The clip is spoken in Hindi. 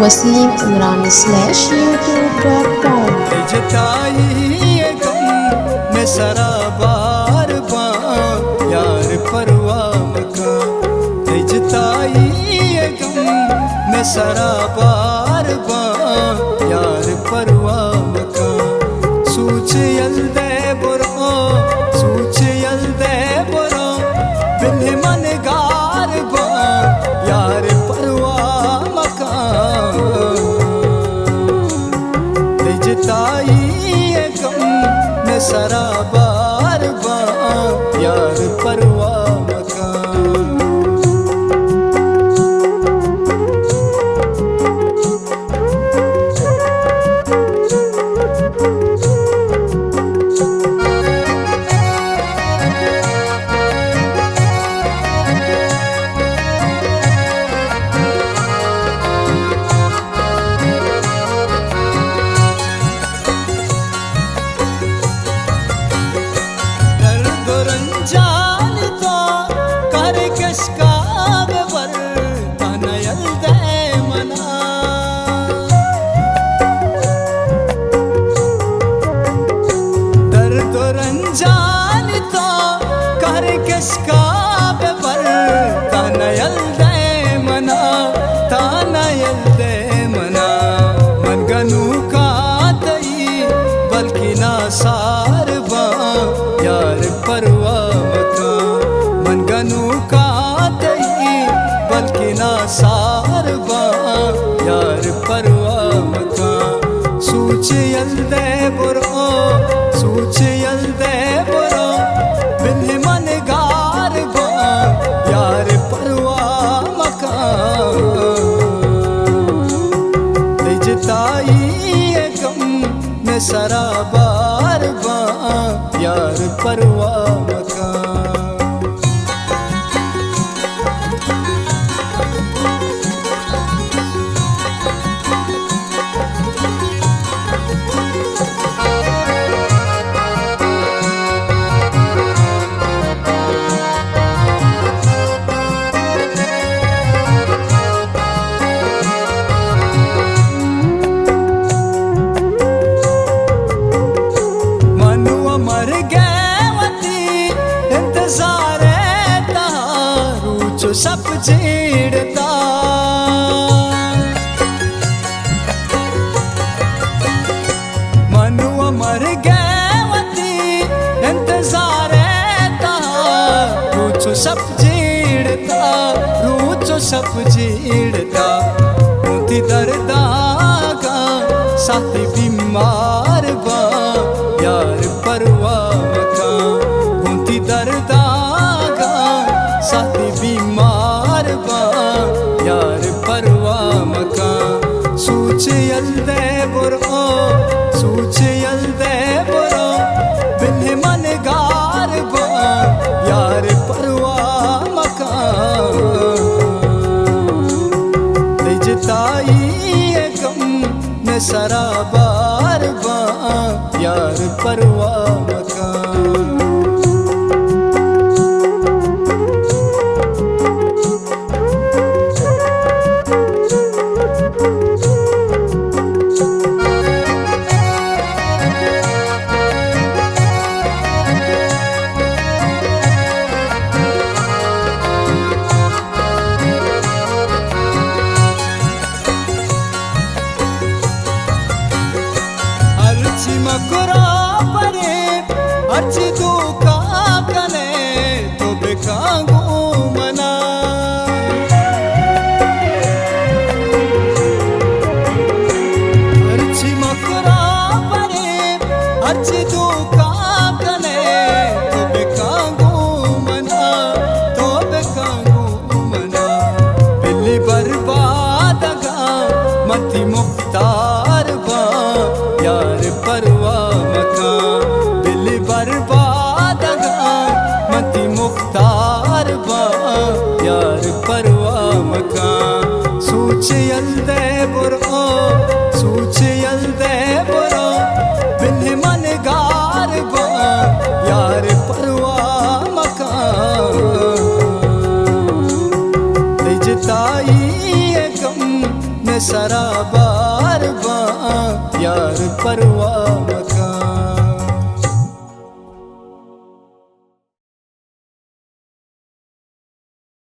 wasimimran/youtube.com जताई ये गम में सरा बार बार यार परवाह का जताई ये गम में सरा बार बार यार परवाह का सूच यल्दे बुरो सूच यल्दे बुरो बिन मन गार बार यार परवाह का जताई ये गम में सरा बार बार यार परवाह का जान तो कर किसका बेवर तनयल दे मना दर्द रंजान तो कर किसका बेवर तनयल दे मना तनयल दे मना मन गनु का तई बल्कि ना सार बा यार परवाह का मन गनु का तई बल्कि ना सार बा यार परवाह का सूच यल्दे बुरो सूच यल्दे बुरो बिन मन गार बा यार परवाह का जताई ये गम में सरा बार बार यार परवाह का मर गवती इंतजार तारू सब छेड़ता मनुआ मर गवती इंतजार तारू सब छेड़ता रूचो सब छेड़ता मोती दर्दा का साथी बीमार बा यार परवाह का गुंती दर्दा का साथी बीमार बा यार परवाह का सूच यल्दे बुरो सूच यल्दे बुरो बिन मन गार बा यार परवाह का जताई ये गम में सरा बार बार यार परवाह का मकुरा परे अर्ची तू का कने तो बेकागू मना अर्ची मकुरा परे अर्ची तू का कने तो बेकागू मना तो बेकागू मना बिल्ली बर्बाद गा मती मुख्तार बा यार परवाह का दिल बर्बाद गा मती मुख्तार बा यार परवाह का सूच यल्दे बुरो